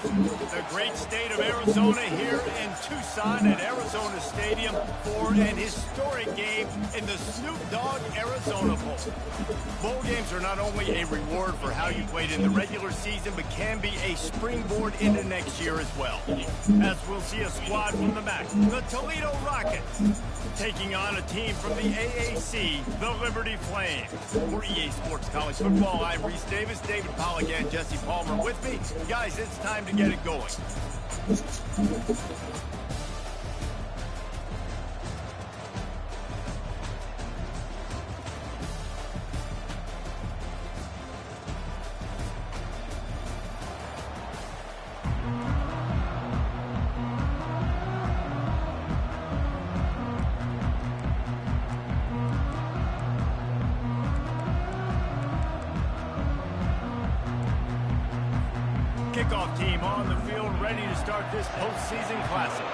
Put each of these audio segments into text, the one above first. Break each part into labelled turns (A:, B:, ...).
A: Yes, the great state of Arizona here in Tucson at Arizona Stadium for an historic game in the Snoop Dogg Arizona Bowl. Bowl games are not only a reward for how you played in the regular season, but can be a springboard into next year as well. As we'll see a squad from the MAC, the Toledo Rockets, taking on a team from the AAC, the Liberty Flames. For EA Sports College Football, I'm Reese Davis, David Pollack, and Jesse Palmer with me. Guys, it's time to get it going. Kickoff team on the field, ready to start this postseason classic.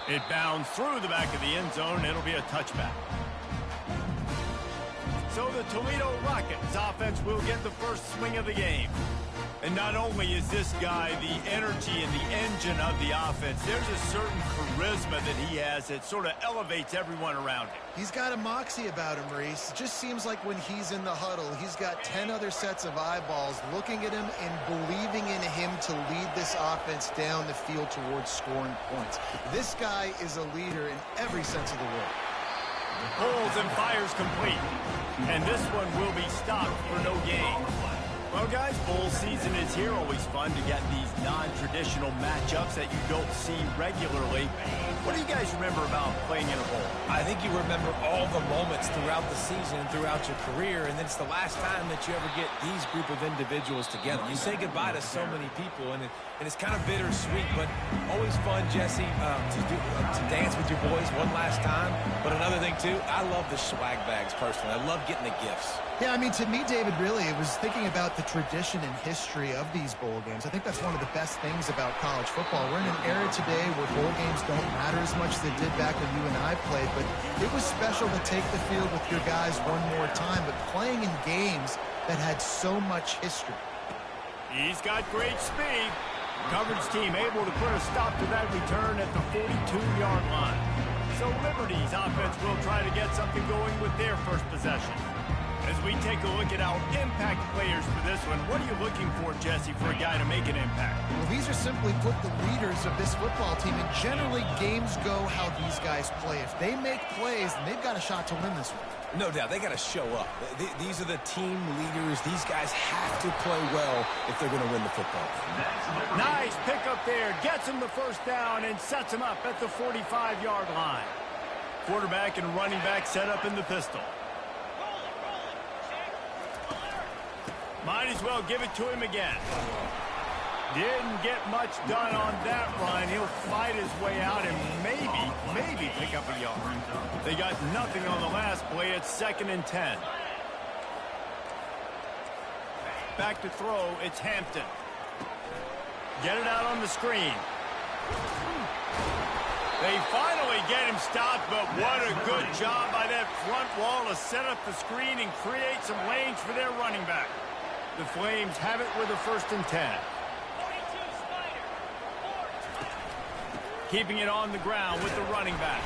A: It bounds through the back of the end zone. It'll be a touchback. So the Toledo Rockets offense will get the first swing of the game. And not only is this guy the energy and the engine of the offense, there's a certain charisma that he has that sort of elevates everyone around him.
B: He's got a moxie about him, Reese. It just seems like when he's in the huddle, he's got 10 other sets of eyeballs looking at him and believing in him to lead this offense down the field towards scoring points. This guy is a leader in every sense of the word.
A: Pulls and fires complete. And this one will be stopped for no gain. Well, guys, bowl season is here. Always fun to get these non-traditional matchups that you don't see regularly. What do you guys remember about playing in a bowl?
C: I think you remember all the moments throughout the season and throughout your career, and then it's the last time that you ever get these group of individuals together. You say goodbye to so many people, and it's kind of bittersweet, but always fun, Jesse, to dance with your boys one last time. But another thing, too, I love the swag bags, personally. I love getting the gifts.
B: Yeah, I mean, to me, David, really, it was thinking about the tradition and history of these bowl games. I think that's one of the best things about college football. We're in an era today where bowl games don't matter as much as they did back when you and I played, but it was special to take the field with your guys one more time, but playing in games that had so much history.
A: He's got great speed. Coverage team able to put a stop to that return at the 42-yard line. So Liberty's offense will try to get something going with their first possession. As we take a look at our impact players for this one, what are you looking for, Jesse, for a guy to make an impact?
B: Well, these are simply put the leaders of this football team, and generally games go how these guys play. If they make plays, then they've got a shot to win this one.
C: No doubt, they got to show up. These are the team leaders. These guys have to play well if they're going to win the football game.
A: Nice pickup there. Gets him the first down and sets him up at the 45-yard line. Quarterback and running back set up in the pistol. Might as well give it to him again. Didn't get much done on that run. He'll fight his way out and maybe pick up a yard. They got nothing on the last play. It's 2nd and 10. Back to throw. It's Hampton. Get it out on the screen. They finally get him stopped, but what a good job by that front wall to set up the screen and create some lanes for their running back. The Flames have it with a 1st and 10. Keeping it on the ground with the running back.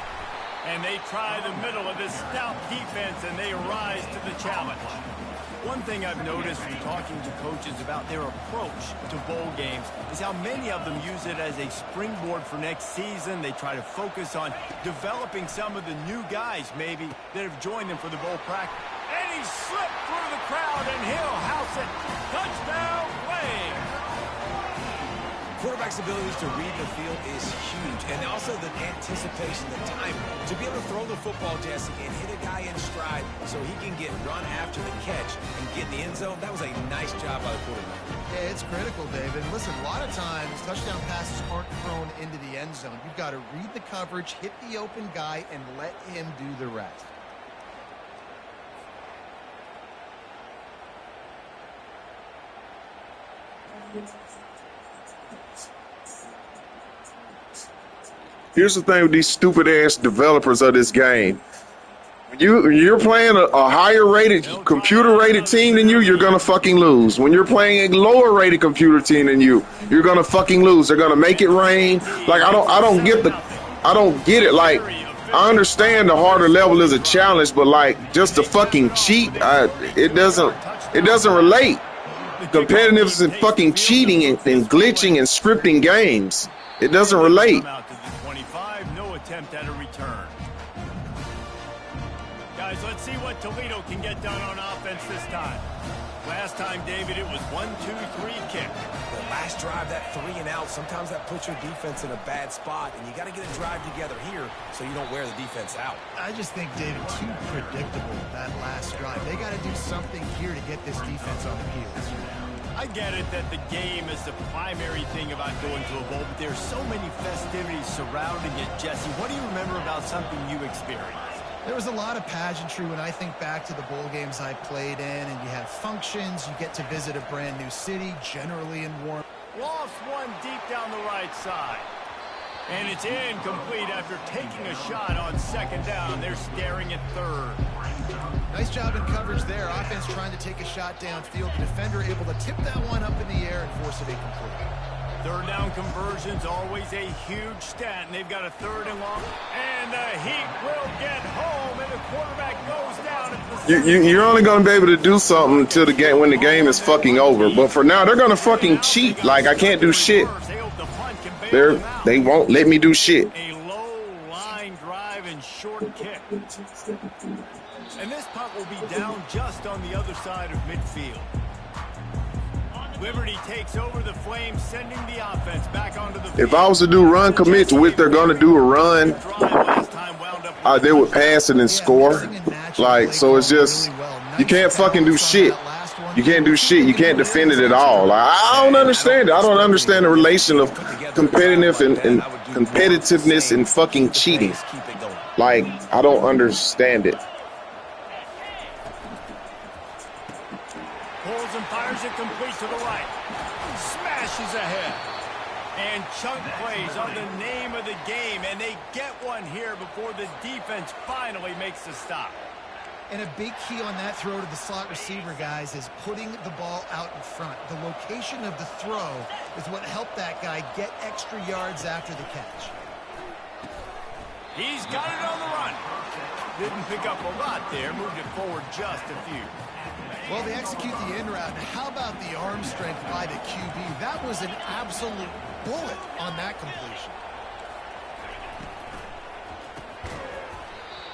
A: And they try the middle of this stout defense, and they rise to the challenge. One thing I've noticed from talking to coaches about their approach to bowl games is how many of them use it as a springboard for next season. They try to focus on developing some of the new guys, maybe, that have joined them for the bowl practice. And he slipped through the crowd, and he'll house it. Touchdown, Flames!
C: Quarterback's abilities to read the field is huge, and also the anticipation, the timing. To be able to throw the football, Jesse, and hit a guy in stride so he can get run after the catch and get in the end zone, that was a nice job by the quarterback.
B: Yeah, it's critical, David. Listen, a lot of times, touchdown passes aren't thrown into the end zone. You've got to read the coverage, hit the open guy, and let him do the rest.
D: Here's the thing with these stupid-ass developers of this game. You're playing a higher rated, computer rated team than you, you're gonna fucking lose. When you're playing a lower rated computer team than you, you're gonna fucking lose. They're gonna make it rain. Like I don't get it. Like I understand the harder level is a challenge, but like just to fucking cheat, it doesn't relate. Competitiveness and fucking cheating and glitching and scripting games. It doesn't relate.
A: No attempt at a return. Guys, let's see what Toledo can get done on offense this time. Last time, David, it was 1-2-3 kick.
C: The last drive, that 3 and out, sometimes that puts your defense in a bad spot, and you got to get a drive together here so you don't wear the defense out.
B: I just think, David, too predictable, that last drive. They got to do something here to get this defense on the heels.
A: I get it that the game is the primary thing about going to a bowl, but there's so many festivities surrounding it. Jesse, what do you remember about something you experienced?
B: There was a lot of pageantry when I think back to the bowl games I played in, and you have functions, you get to visit a brand new city, generally in warm.
A: Lost one deep down the right side. And it's incomplete after taking a shot on second down. They're staring at third.
B: Nice job in coverage there. Offense trying to take a shot downfield. The defender able to tip that one up in the air and force it incomplete.
A: Third down conversion's always a huge stat, and they've got a 3rd and long. And the Heat will get home, and the quarterback goes down at the
D: You're only going to be able to do something until the game, when the game is fucking over. But for now, they're going to fucking cheat. Like, I can't do shit. They won't let me do shit.
A: A low line drive and short kick. And this punt will be down just on the other side of midfield. Liberty takes over the Flames, sending the offense back onto the field.
D: If I was to do run commit to which they're going to do a run, they would pass it and score. Like, so it's just, you can't fucking do shit. You can't do shit. You can't defend it at all. Like, I don't understand it. I don't understand the relation of competitive and competitiveness and fucking cheating. Like, I don't understand it.
A: Pulls and fires it complete to the right. Smashes ahead. And chunk plays are the name of the game, and they get one here before the defense finally makes the stop.
B: And a big key on that throw to the slot receiver, guys, is putting the ball out in front. The location of the throw is what helped that guy get extra yards after the catch.
A: He's got it on the run. Didn't pick up a lot there, moved it forward just a few.
B: Well, they execute the in route. And how about the arm strength by the QB? That was an absolute bullet on that completion.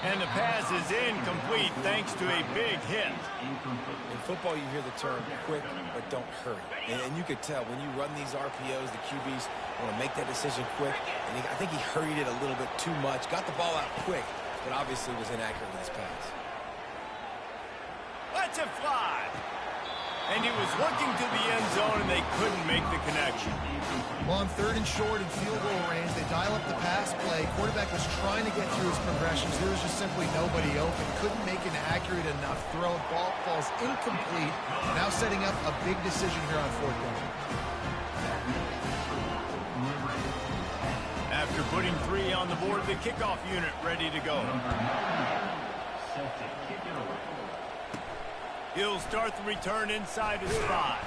A: And the pass is incomplete thanks to a big hit.
C: In football, you hear the term quick, but don't hurry. And you could tell when you run these RPOs, the QBs want to make that decision quick. And I think he hurried it a little bit too much. Got the ball out quick, but obviously was inaccurate with his pass.
A: Lets it fly. And he was looking to the end zone, and they couldn't make the connection.
B: Well, on 3rd and short and field goal range, they dial up the pass play. Quarterback was trying to get through his progressions. There was just simply nobody open. Couldn't make an accurate enough throw. Ball falls incomplete. Now setting up a big decision here on 4th down.
A: After putting 3 on the board, the kickoff unit ready to go. He'll start the return inside his 5.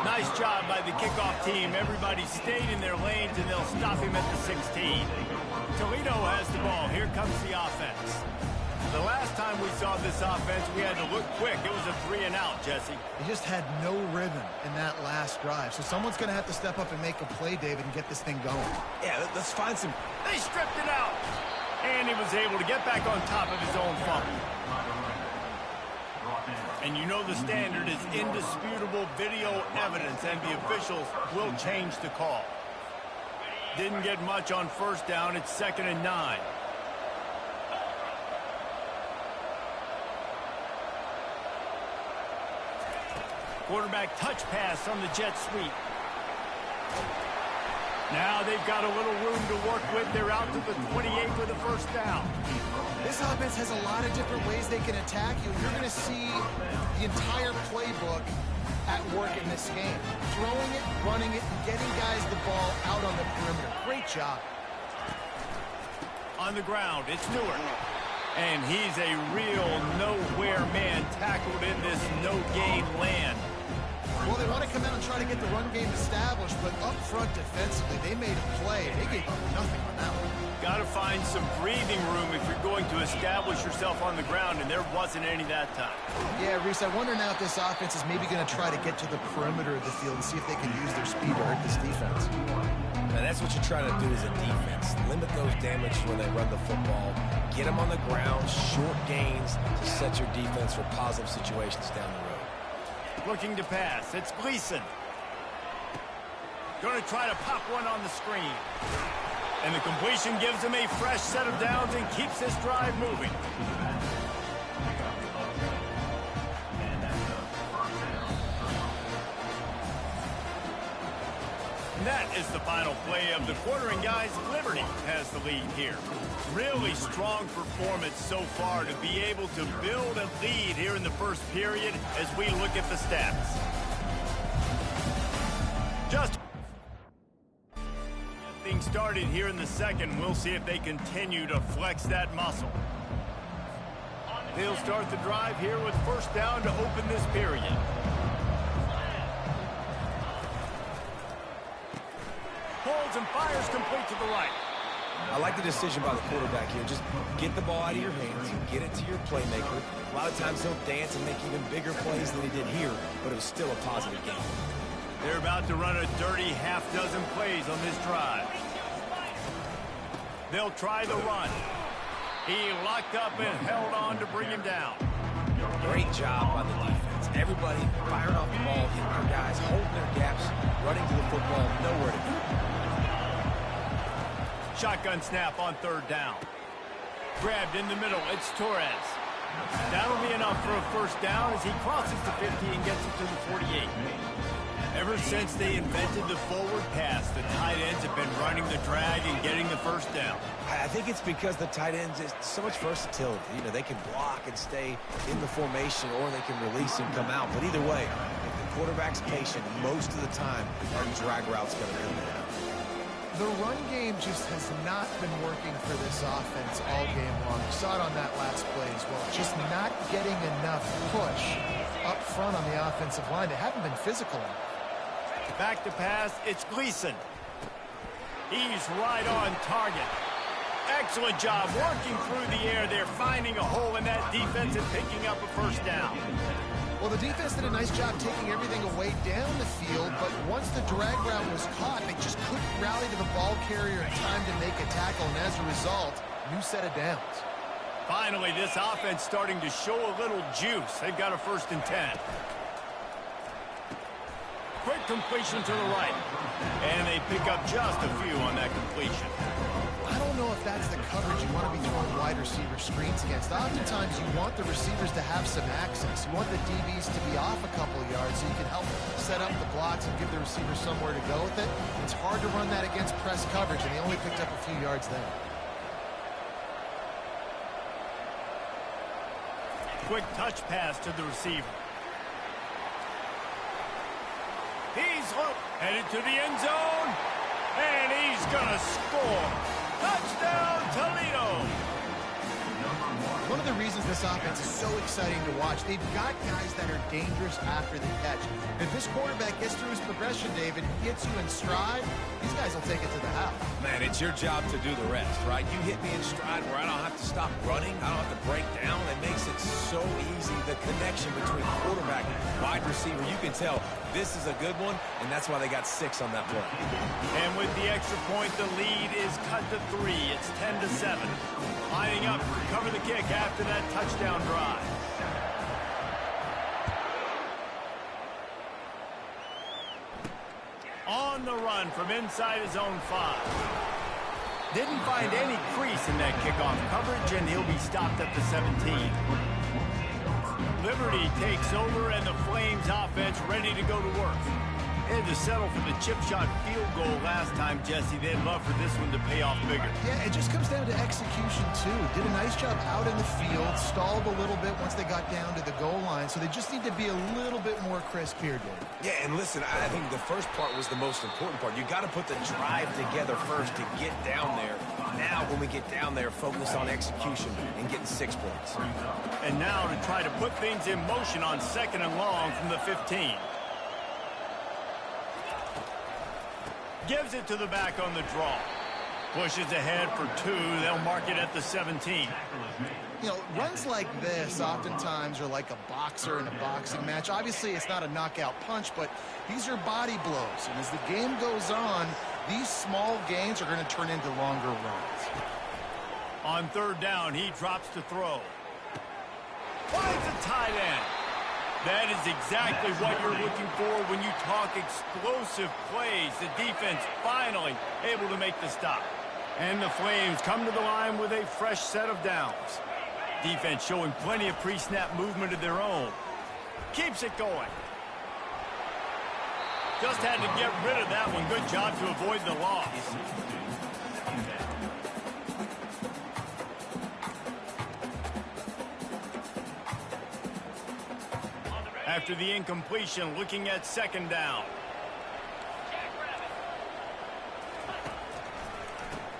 A: Nice job by the kickoff team. Everybody stayed in their lanes, and they'll stop him at the 16. Toledo has the ball. Here comes the offense. The last time we saw this offense, we had to look quick. It was a 3 and out, Jesse.
B: He just had no rhythm in that last drive. So someone's going to have to step up and make a play, David, and get this thing going.
C: Yeah, let's find some.
A: They stripped it out. And he was able to get back on top of his own fumble. And you know the standard is indisputable video evidence, and the officials will change the call. Didn't get much on 1st down. It's 2nd and 9. Quarterback touch pass on the jet sweep. Now they've got a little room to work with. They're out to the 28 for the 1st down.
B: This offense has a lot of different ways they can attack you. You're going to see the entire playbook at work in this game. Throwing it, running it, and getting guys the ball out on the perimeter. Great job.
A: On the ground, it's Newark. And he's a real nowhere man tackled in this no-gain land.
B: Well, they want to come out and try to get the run game established, but up front defensively, they made a play, and they gave up nothing on that one.
A: Got to find some breathing room if you're going to establish yourself on the ground, and there wasn't any that time.
B: Yeah, Reese, I wonder now if this offense is maybe going to try to get to the perimeter of the field and see if they can use their speed to hurt this defense.
C: Now, that's what you're trying to do as a defense. Limit those damages when they run the football. Get them on the ground, short gains to set your defense for positive situations down the road.
A: Looking to pass. It's Gleason. Going to try to pop one on the screen. And the completion gives him a fresh set of downs and keeps this drive moving. And that is the final play of the quarter, and guys, Liberty has the lead here. Really strong performance so far to be able to build a lead here in the first period as we look at the stats. Just getting started here in the second. We'll see if they continue to flex that muscle. They'll start the drive here with first down to open this period. Holds and fires complete to the right.
C: I like the decision by the quarterback here. Just get the ball out of your hands, get it to your playmaker. A lot of times he'll dance and make even bigger plays than he did here, but it was still a positive game.
A: They're about to run a dirty half-dozen plays on this drive. They'll try the run. He locked up and held on to bring him down.
C: Great job on the defense. Everybody firing off the ball, hitting their guys, holding their gaps, running to the football, nowhere to go.
A: Shotgun snap on third down. Grabbed in the middle. It's Torres. That'll be enough for a first down as he crosses the 50 and gets it to the 48. Ever since they invented the forward pass, the tight ends have been running the drag and getting the first down.
C: I think it's because the tight ends is so much versatility. You know, they can block and stay in the formation, or they can release and come out. But either way, if the quarterback's patient, most of the time, our drag route's going to come down.
B: The run game just has not been working for this offense all game long. You saw it on that last play as well. Just not getting enough push up front on the offensive line. They haven't been physical enough.
A: Back to pass, it's Gleason. He's right on target. Excellent job working through the air there, finding a hole in that defense and picking up a first down.
B: Well, the defense did a nice job taking everything away down the field, but once the drag route was caught, they just couldn't rally to the ball carrier in time to make a tackle, and as a result, new set of downs.
A: Finally, this offense starting to show a little juice. They've got a 1st and 10. Quick completion to the right. And they pick up just a few on that completion.
B: I don't know if that's the coverage you want to be throwing wide receiver screens against. Oftentimes, you want the receivers to have some access. You want the DBs to be off a couple of yards so you can help set up the blocks and give the receivers somewhere to go with it. It's hard to run that against press coverage, and they only picked up a few yards there.
A: Quick touch pass to the receiver. He's headed to the end zone, and he's gonna score. Touchdown, Toledo!
B: One of the reasons this offense is so exciting to watch, they've got guys that are dangerous after the catch. If this quarterback gets through his progression, David, gets you in stride, these guys will take it to the house.
C: Man, it's your job to do the rest, right? You hit me in stride where I don't have to stop running. I don't have to break down. It makes it so easy. The connection between quarterback and wide receiver, you can tell this is a good one, and that's why they got 6 on that play.
A: And with the extra point, the lead is cut to 3. It's 10-7. Lining up, cover the kick after that touchdown drive. On the run from inside his own 5. Didn't find any crease in that kickoff coverage, and he'll be stopped at the 17. Liberty takes over, and the Flames offense ready to go to work. They had to settle for the chip shot field goal last time, Jesse. They'd love for this one to pay off bigger.
B: Yeah, it just comes down to execution, too. Did a nice job out in the field, stalled a little bit once they got down to the goal line, so they just need to be a little bit more crisp here, Dave.
C: Yeah, and listen, I think the first part was the most important part. You got to put the drive together first to get down there. Now, when we get down there, focus on execution and getting 6 points.
A: And now to try to put things in motion on 2nd and long from the 15. Gives it to the back on the draw. Pushes ahead for 2. They'll mark it at the 17.
B: You know, runs like this oftentimes are like a boxer in a boxing match. Obviously, it's not a knockout punch, but these are body blows. And as the game goes on, these small gains are going to turn into longer runs.
A: On 3rd down, he drops to throw. Finds a tight end. That is exactly what you're looking for when you talk explosive plays. The defense finally able to make the stop. And the Flames come to the line with a fresh set of downs. Defense showing plenty of pre-snap movement of their own. Keeps it going. Just had to get rid of that one. Good job to avoid the loss. After the incompletion, looking at 2nd down.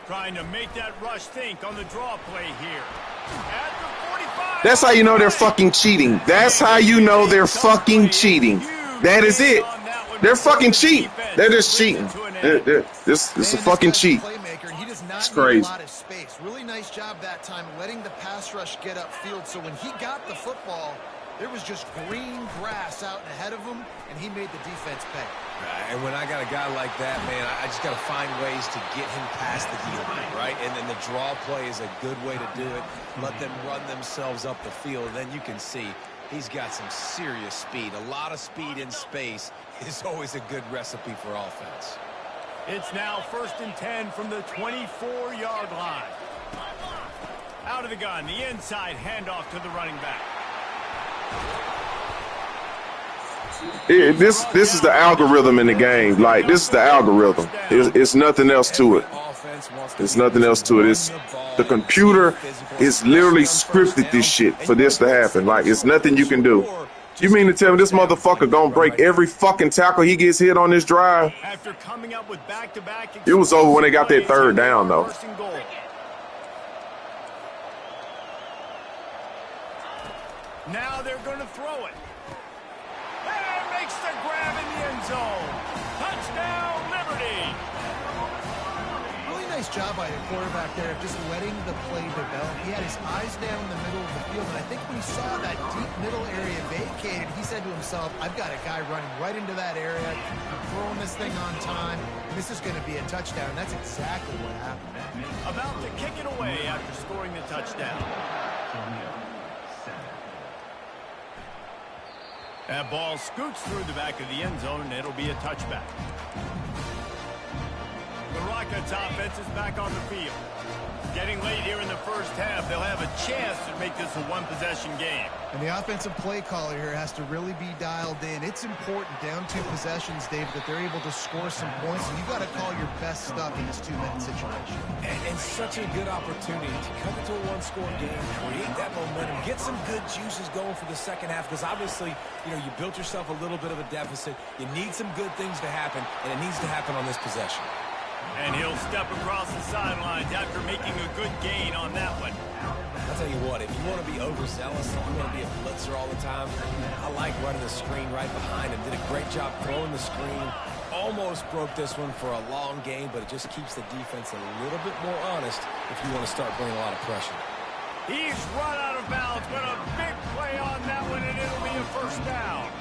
A: Trying to make that rush think on the draw play here. At the 45.
D: That's how you know they're fucking cheating. That's how you know they're fucking cheating. That is it. They're fucking cheating. They're just cheating. This is a fucking cheat. It's crazy.
B: A lot of space. Really nice job that time letting the pass rush get upfield. So when he got the football, there was just green grass out ahead of him, and he made the defense pay.
C: And when I got a guy like that, man, I just got to find ways to get him past the D-line, right? And then the draw play is a good way to do it. Let them run themselves up the field. Then you can see he's got some serious speed. A lot of speed in space is always a good recipe for offense.
A: It's now 1st and 10 from the 24-yard line. Out of the gun, the inside handoff to the running back.
D: This is the algorithm in the game. Like, this is the algorithm. It's nothing else to it. There's nothing else to it. It's the computer is literally scripted this shit for this to happen. Like, it's nothing you can do. You mean to tell me this motherfucker gonna break every fucking tackle he gets hit on this drive?
A: After coming up with back-to-back,
D: it was over when they got that 3rd down, though.
A: Now they're going to throw it. And makes the grab in the end zone. Touchdown, Liberty.
B: Really nice job by the quarterback there of just letting the play develop. He had his eyes down in the middle of the field, and I think when he saw that deep middle area vacated, he said to himself, I've got a guy running right into that area. I'm throwing this thing on time. This is going to be a touchdown. That's exactly what happened.
A: About to kick it away after scoring the touchdown. That ball scoots through the back of the end zone, and it'll be a touchback. The Rockets offense is back on the field. Getting late here in the first half, they'll have a chance to make this a one-possession game.
B: And the offensive play caller here has to really be dialed in. It's important down 2 possessions, David, that they're able to score some points, and you've got to call your best stuff in this 2-minute situation.
C: And such a good opportunity to come into a one-score game, create that momentum, get some good juices going for the second half, because obviously, you know, you built yourself a little bit of a deficit. You need some good things to happen, and it needs to happen on this possession.
A: And he'll step across the sidelines after making a good gain on that one.
C: I'll tell you what, if you want to be overzealous, if you want to be a blitzer all the time, I like running the screen right behind him. Did a great job throwing the screen. Almost broke this one for a long game, but it just keeps the defense a little bit more honest if you want to start bringing a lot of pressure.
A: He's run out of bounds, but a big play on that one, and it'll be a 1st down.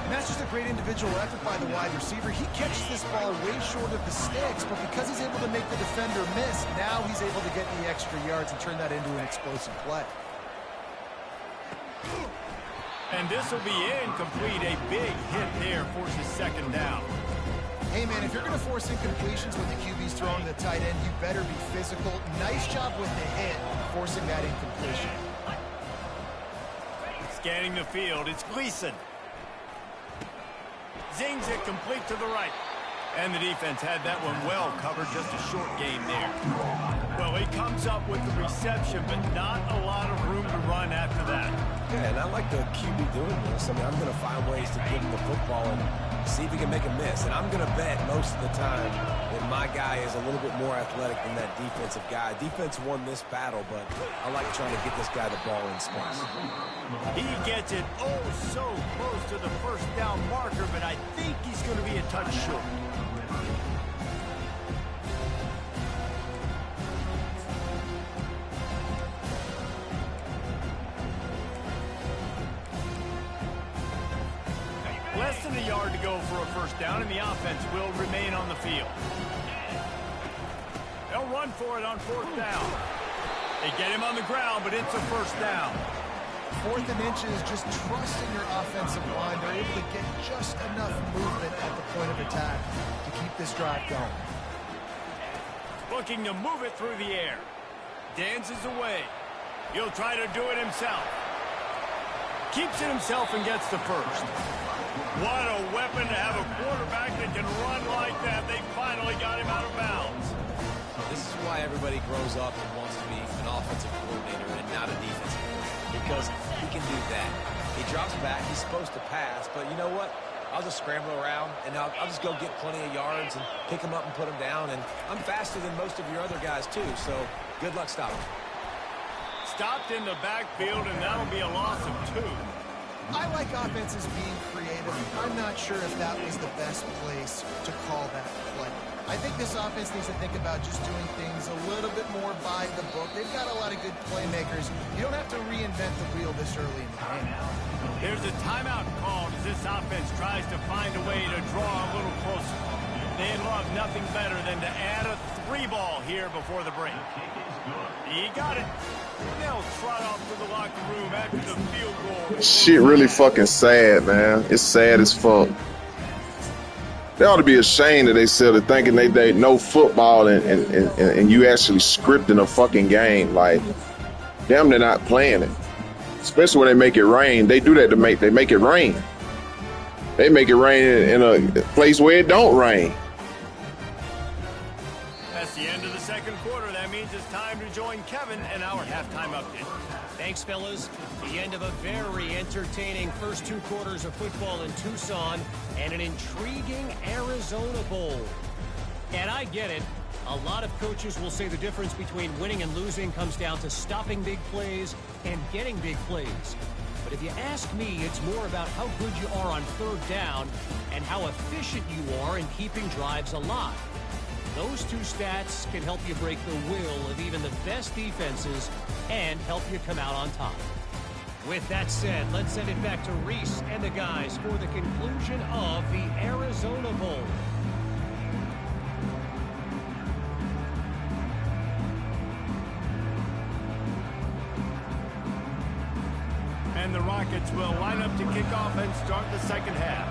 B: And that's just a great individual effort by the wide receiver. He catches this ball way short of the sticks, but because he's able to make the defender miss, now he's able to get the extra yards and turn that into an explosive play.
A: And this will be incomplete. A big hit there forces 2nd down.
B: Hey, man, if you're going to force incompletions when the QB's throwing the tight end, you better be physical. Nice job with the hit, forcing that incompletion.
A: Scanning the field, it's Gleason. Zings it complete to the right. And the defense had that one well covered, just a short game there. Well, he comes up with the reception, but not a lot of room to run after that.
C: Yeah, and I like the QB doing this. I mean, I'm going to find ways to give him the football and see if he can make a miss. And I'm going to bet most of the time that my guy is a little bit more athletic than that defensive guy. Defense won this battle, but I like trying to get this guy the ball in space.
A: He gets it oh so close to the first down marker, but I think he's going to be a touch short. Less than a yard to go for a first down, and the offense will remain on the field. They'll run for it on fourth down. They get him on the ground, but it's a first down.
B: 4th and inches, just trusting your offensive line. They're able to get just enough movement at the point of attack to keep this drive going.
A: Looking to move it through the air. Dances away. He'll try to do it himself. Keeps it himself and gets the first. What a weapon to have a quarterback that can run like that. They finally got him out of bounds.
C: This is why everybody grows up and wants to be an offensive coordinator and not a defensive coordinator, because he can do that. He drops back. He's supposed to pass, but you know what? I'll just scramble around, and I'll just go get plenty of yards and pick him up and put him down, and I'm faster than most of your other guys, too, so good luck stopping.
A: Stopped in the backfield, and that'll be a loss of 2.
B: I like offenses being creative. I'm not sure if that was the best place to call that play. I think this offense needs to think about just doing things a little bit more by the book. They've got a lot of good playmakers. You don't have to reinvent the wheel this early in the game.
A: There's a timeout called as this offense tries to find a way to draw a little closer. They'd love nothing better than to add a 3-ball here before the break. He got it. They'll trot off to the locker room after the field goal.
D: Shit really fucking sad, man. It's sad as fuck. They ought to be ashamed of themselves of thinking they know football and you actually scripting a fucking game. Like, damn, they're not playing it. Especially when they make it rain. They do that to make it rain. They make it rain in a place where it don't rain.
A: That's the end of the second quarter. That means it's time to join Kevin and our halftime update.
E: Thanks, fellas. The end of a very entertaining first 2 quarters of football in Tucson and an intriguing Arizona Bowl. And I get it. A lot of coaches will say the difference between winning and losing comes down to stopping big plays and getting big plays. But if you ask me, it's more about how good you are on 3rd down and how efficient you are in keeping drives alive. Those 2 stats can help you break the will of even the best defenses and help you come out on top. With that said, let's send it back to Reese and the guys for the conclusion of the Arizona Bowl.
A: And the Rockets will line up to kick off and start the second half.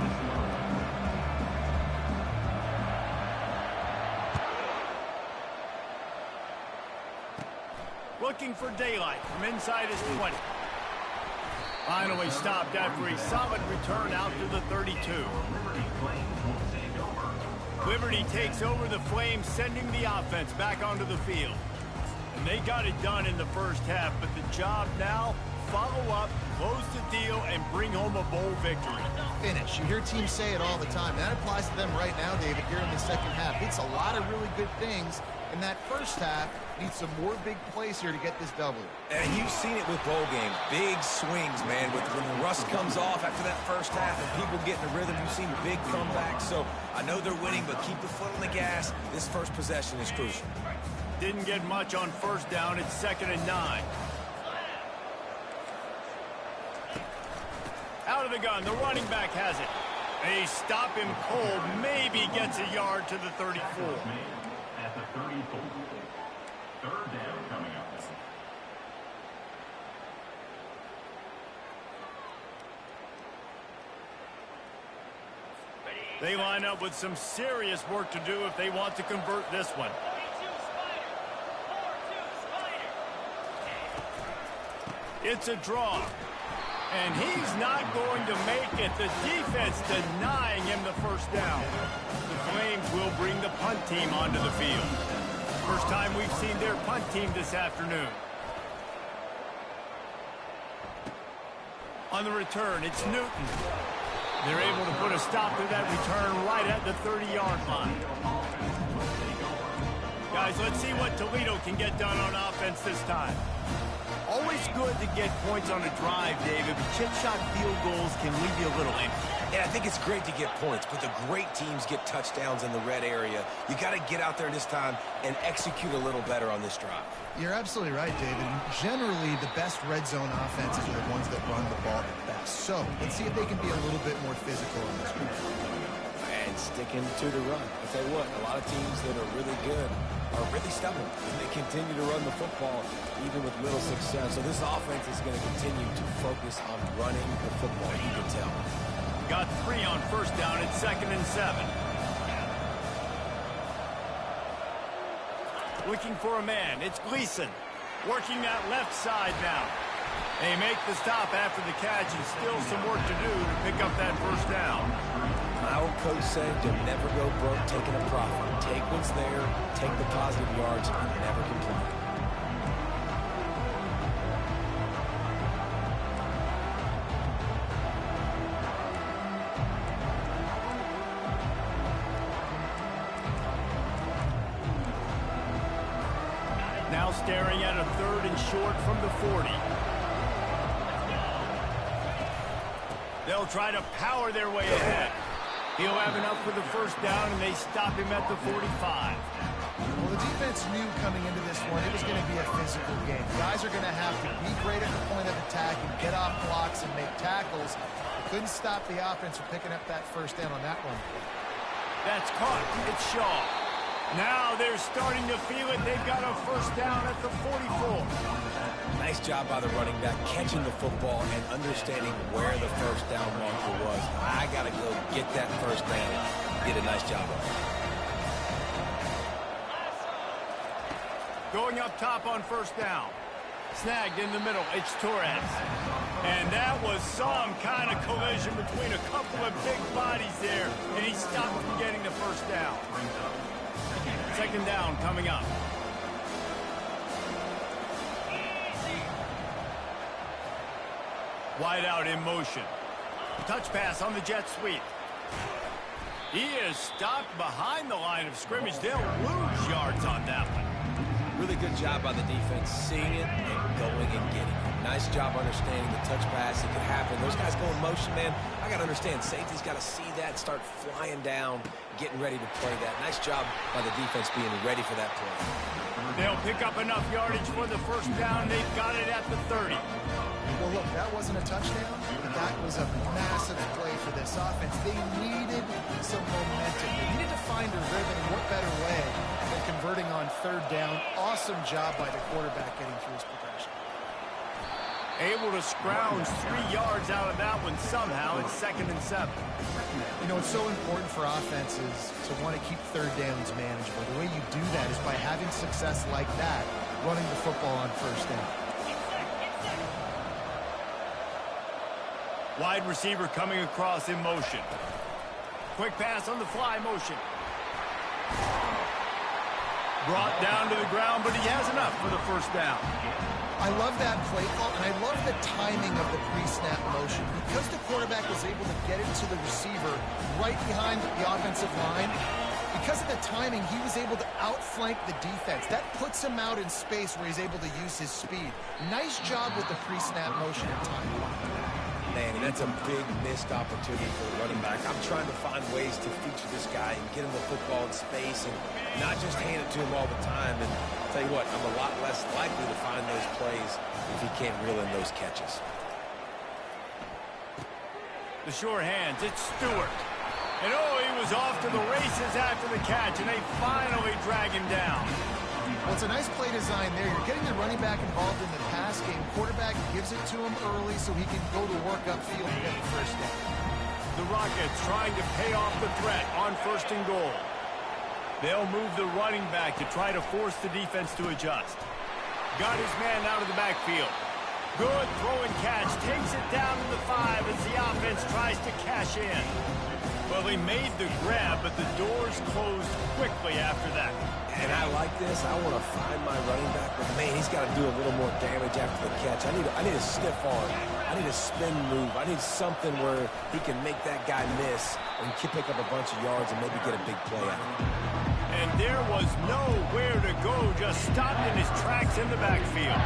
A: Looking for daylight from inside his 20. Finally stopped after a solid return out to the 32. Liberty takes over the Flames, sending the offense back onto the field. And they got it done in the first half, but the job now, follow up, close the deal, and bring home a bowl victory.
B: Finish. You hear teams say it all the time. That applies to them right now, David, here in the second half. It's a lot of really good things in that first half. Need some more big plays here to get this W.
C: And you've seen it with bowl games. Big swings, man. When the rust comes off after that first half and people get in the rhythm, you've seen big comebacks. So I know they're winning, but keep the foot on the gas. This first possession is crucial.
A: Didn't get much on first down. It's 2nd and 9. Out of the gun, the running back has it. They stop him cold, maybe gets a yard to the 34.
F: At the 34. 3rd down coming up.
A: They line up with some serious work to do if they want to convert this one. It's a draw. And he's not going to make it. The defense denying him the first down. The Flames will bring the punt team onto the field. First time we've seen their punt team this afternoon. On the return, it's Newton. They're able to put a stop to that return right at the 30-yard line. Guys, let's see what Toledo can get done on offense this time. Always good to get points on a drive, David, but chip shot field goals can leave you a little empty.
C: Yeah, I think it's great to get points, but the great teams get touchdowns in the red area. You got to get out there this time and execute a little better on this drive.
B: You're absolutely right, David. Generally, the best red zone offenses are the ones that run the ball the best. So let's see if they can be a little bit more physical on this one.
C: And sticking to the run. I'll tell you what, a lot of teams that are really good are really stubborn, and they continue to run the football even with little success. So this offense is going to continue to focus on running the football, you can tell.
A: Got 3 on first down at 2nd and 7. Looking for a man. It's Gleason working that left side now. They make the stop after the catch, and still some work to do to pick up that first down.
C: My old coach said you'll never go broke taking a profit. Take what's there, take the positive yards, and never complain.
A: Now staring at a 3rd and short from the 40. They'll try to power their way ahead. He'll have enough for the first down, and they stop him at the 45.
B: Well, the defense knew coming into this one it was going to be a physical game. Guys are going to have to be great at the point of attack and get off blocks and make tackles. They couldn't stop the offense from picking up that first down on that one.
A: That's caught. It's Shaw. Now they're starting to feel it. They've got a first down at the 44.
C: Nice job by the running back, catching the football and understanding where the first down marker was. I got to go get that first down. Did a nice job of it.
A: Going up top on first down. Snagged in the middle. It's Torres. And that was some kind of collision between a couple of big bodies there, and he stopped from getting the first down. 2nd down coming up. Wide out in motion. Touch pass on the jet sweep. He is stopped behind the line of scrimmage. They'll lose yards on that one.
C: Really good job by the defense, seeing it and going and getting it. Nice job understanding the touch pass. It could happen. Those guys go in motion, man. I got to understand. Safety's got to see that, start flying down, getting ready to play that. Nice job by the defense being ready for that play.
A: They'll pick up enough yardage for the first down. They've got it at the 30.
B: Well, look, that wasn't a touchdown, but that was a massive play for this offense. They needed some momentum. They needed to find a rhythm, and what better way than converting on 3rd down. Awesome job by the quarterback getting through his progression.
A: Able to scrounge 3 yards out of that one somehow. It's 2nd and 7.
B: You know, it's so important for offenses to want to keep 3rd downs manageable. The way you do that is by having success like that, running the football on first down.
A: Wide receiver coming across in motion. Quick pass on the fly motion. Brought down to the ground, but he has enough for the first down.
B: I love that play call, and I love the timing of the pre-snap motion. Because the quarterback was able to get it to the receiver right behind the offensive line, because of the timing, he was able to outflank the defense. That puts him out in space where he's able to use his speed. Nice job with the pre-snap motion and timing.
C: Man, and that's a big missed opportunity for the running back. I'm trying to find ways to feature this guy and get him the football in space and not just hand it to him all the time. And I'll tell you what, I'm a lot less likely to find those plays if he can't reel in those catches.
A: The sure hands, it's Stewart. And oh, he was off to the races after the catch, and they finally drag him down.
B: Well, it's a nice play design there. You're getting the running back involved in the pass game. Quarterback gives it to him early so he can go to work upfield and get the first down.
A: The Rockets trying to pay off the threat on 1st and goal. They'll move the running back to try to force the defense to adjust. Got his man out of the backfield. Good throw and catch. Takes it down to the 5 as the offense tries to cash in. Well, he made the grab, but the doors closed quickly after that.
C: And I like this. I want to find my running back, but man, he's got to do a little more damage after the catch. I need a stiff arm. I need a spin move. I need something where he can make that guy miss and pick up a bunch of yards and maybe get a big play out of it.
A: And there was nowhere to go, just stopped in his tracks in the backfield.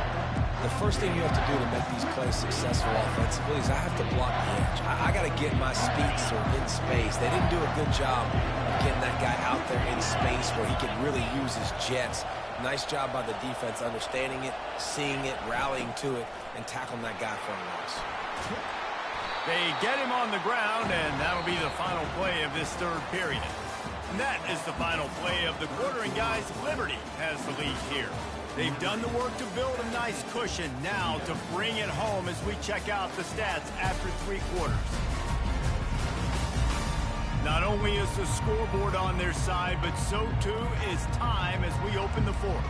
C: The first thing you have to do to make these plays successful offensively is I have to block the edge. I got to get my speedster in space. They didn't do a good job of getting that guy out there in space where he could really use his jets. Nice job by the defense understanding it, seeing it, rallying to it, and tackling that guy for a loss.
A: They get him on the ground, and that'll be the final play of this third period. And that is the final play of the quarter, and guys, Liberty has the lead here. They've done the work to build a nice cushion. Now to bring it home as we check out the stats after 3 quarters. Not only is the scoreboard on their side, but so too is time as we open the fourth.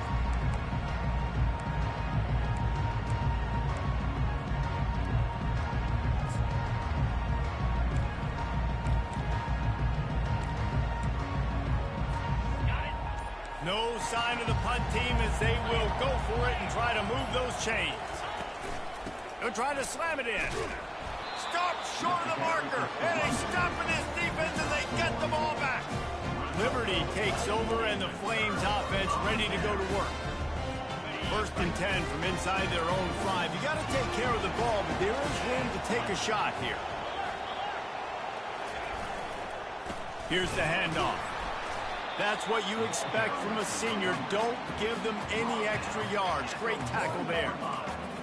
A: No sign of the punt team as they will go for it and try to move those chains. They'll try to slam it in. Stop short of the marker. And they stop in this defense and they get the ball back. Liberty takes over and the Flames offense ready to go to work. 1st and 10 from inside their own 5. You got to take care of the ball, but there is room to take a shot here. Here's the handoff. That's what you expect from a senior. Don't give them any extra yards. Great tackle there.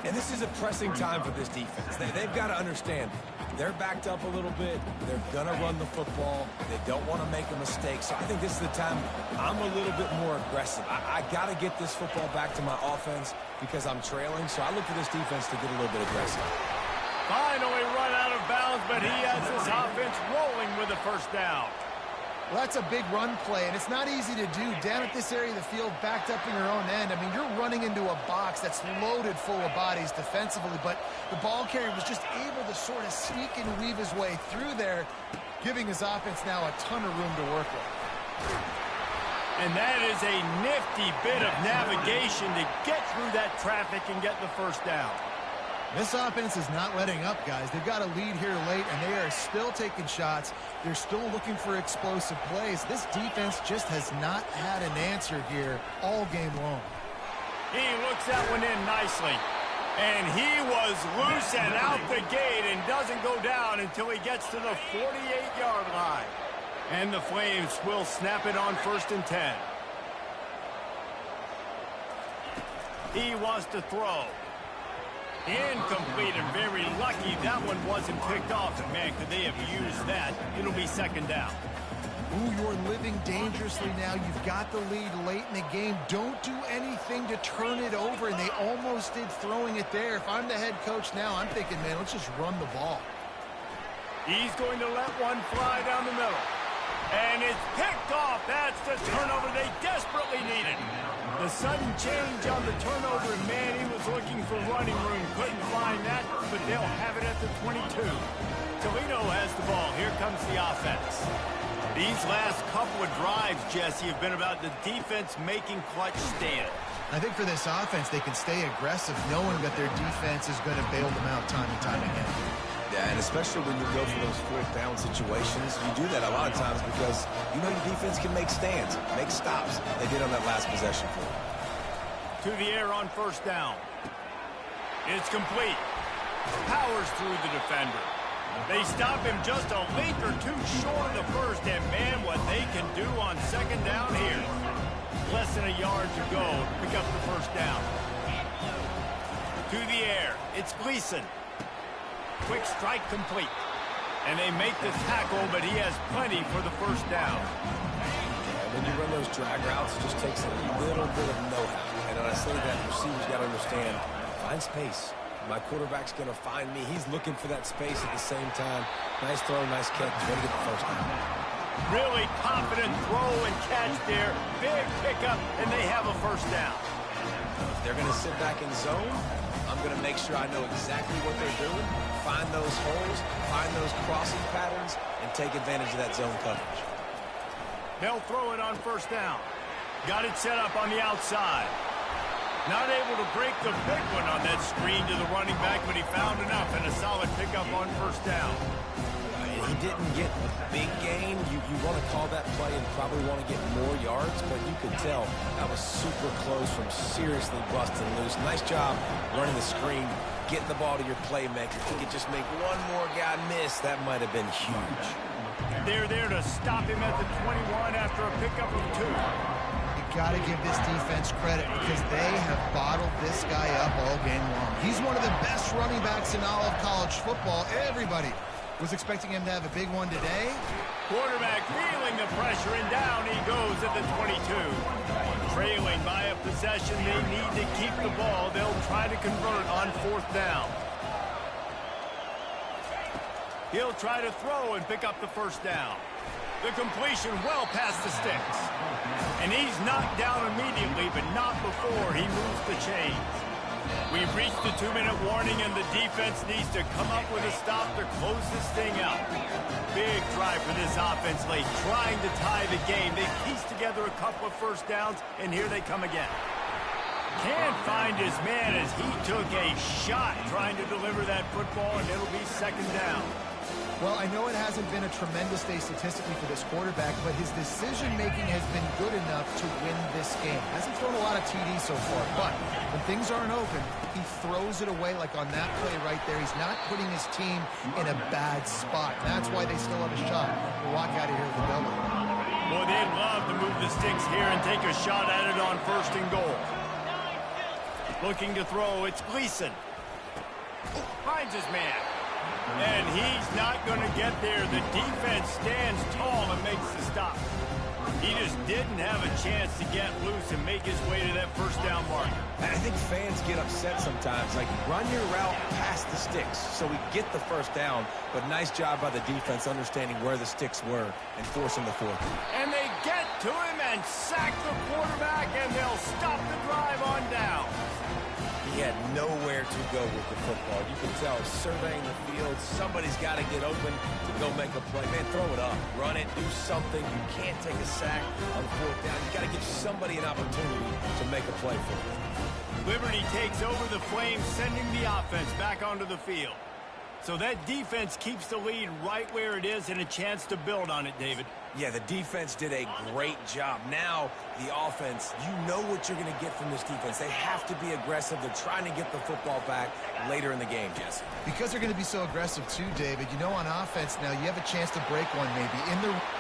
C: And this is a pressing time for this defense. They've got to understand, they're backed up a little bit. They're going to run the football. They don't want to make a mistake. So I think this is the time I'm a little bit more aggressive. I got to get this football back to my offense because I'm trailing. So I look for this defense to get a little bit aggressive.
A: Finally run out of bounds, but he has his offense rolling with a 1st down.
B: Well, that's a big run play, and it's not easy to do. Down at this area of the field, backed up in your own end. I mean, you're running into a box that's loaded full of bodies defensively, but the ball carrier was just able to sort of sneak and weave his way through there, giving his offense now a ton of room to work with.
A: And that is a nifty bit of navigation to get through that traffic and get the 1st down.
B: This offense is not letting up, guys. They've got a lead here late, and they are still taking shots. They're still looking for explosive plays. This defense just has not had an answer here all game long.
A: He looks that one in nicely. And he was loose and out the gate and doesn't go down until he gets to the 48-yard line. And the Flames will snap it on 1st and 10. He wants to throw. Incomplete and very lucky that one wasn't picked off. And man, could they have used that? It'll be 2nd down.
B: Ooh, you're living dangerously now. You've got the lead late in the game. Don't do anything to turn it over, and they almost did throwing it there. If I'm the head coach now, I'm thinking, man, let's just run the ball.
A: He's going to let one fly down the middle. And it's picked off. That's the turnover they desperately needed. The sudden change on the turnover, and man, he was looking for running room. Couldn't find that, but they'll have it at the 22. Toledo has the ball. Here comes the offense. These last couple of drives, Jesse, have been about the defense making clutch stand.
B: I think for this offense, they can stay aggressive knowing that their defense is going to bail them out time and time again.
C: Yeah, and especially when you go for those 4th down situations, you do that a lot of times because you know your defense can make stands, make stops. They did on that last possession for them.
A: To the air on 1st down. It's complete. Powers through the defender. They stop him just a link or two short of the 1st, and man, what they can do on 2nd down here. Less than a yard to go to pick up the 1st down. To the air. It's Gleason. Quick strike complete. And they make the tackle, but he has plenty for the 1st down.
C: And when you run those drag routes, it just takes a little bit of know-how. And when I say that, receivers got to understand, find space. My quarterback's going to find me. He's looking for that space at the same time. Nice throw, nice catch. Going to get the 1st down.
A: Really confident throw and catch there. Big pickup, and they have a 1st down.
C: If they're going to sit back in zone, I'm going to make sure I know exactly what they're doing, find those holes, find those crossing patterns, and take advantage of that zone coverage.
A: They'll throw it on first down. Got it set up on the outside. Not able to break the big one on that screen to the running back, but he found enough and a solid pickup on first down.
C: He didn't get a big gain. You want to call that play and probably want to get more yards, but you could tell that was super close from seriously busting loose. Nice job running the screen, getting the ball to your playmaker. If you could just make one more guy miss, that might have been huge.
A: They're there to stop him at the 21 after a pickup of 2.
B: You got to give this defense credit because they have bottled this guy up all game long. He's one of the best running backs in all of college football. Everybody was expecting him to have a big one today.
A: Quarterback feeling the pressure, and down he goes at the 22. Trailing by a possession, they need to keep the ball. They'll try to convert on fourth down. He'll try to throw and pick up the first down. The completion well past the sticks. And he's knocked down immediately, but not before he moves the chains. We've reached the 2-minute warning, and the defense needs to come up with a stop to close this thing out. Big drive for this offense late, trying to tie the game. They pieced together a couple of first downs, and here they come again. Can't find his man as he took a shot trying to deliver that football, and it'll be second down.
B: Well, I know it hasn't been a tremendous day statistically for this quarterback, but his decision-making has been good enough to win this game. Hasn't thrown a lot of TDs so far, but when things aren't open, he throws it away like on that play right there. He's not putting his team in a bad spot. That's why they still have a shot to walk out of here with a W.
A: Boy, they'd love to move the sticks here and take a shot at it on first and goal. Looking to throw, it's Gleason. Finds his man. And he's not going to get there. The defense stands tall and makes the stop. He just didn't have a chance to get loose and make his way to that first down marker.
C: I think fans get upset sometimes. Like, run your route past the sticks so we get the first down. But nice job by the defense understanding where the sticks were and forcing the fourth.
A: And they get to him and sack the quarterback, and they'll stop the drive on down.
C: He had nowhere to go with the football. You can tell, surveying the field, somebody's got to get open to go make a play. Man, throw it up. Run it. Do something. You can't take a sack on fourth down. You got to give somebody an opportunity to make a play for you.
A: Liberty takes over the Flames, sending the offense back onto the field. So that defense keeps the lead right where it is and a chance to build on it, David.
C: Yeah, the defense did a great job. Now, the offense, you know what you're going to get from this defense. They have to be aggressive. They're trying to get the football back later in the game, Jesse.
B: Because they're going to be so aggressive too, David, you know on offense now you have a chance to break one maybe.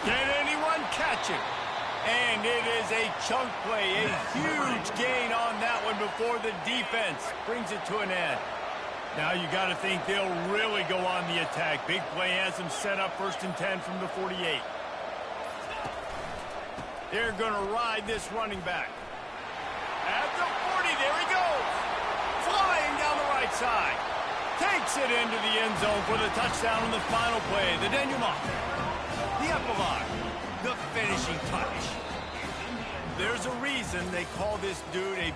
A: Can anyone catch it? And it is a chunk play, a huge gain on that one before the defense brings it to an end. Now you got to think they'll really go on the attack. Big play has them set up first and 10 from the 48. They're going to ride this running back. At the 40, there he goes. Flying down the right side. Takes it into the end zone for the touchdown on the final play. The denouement. The epilogue. The finishing touch. There's a reason they call this dude a big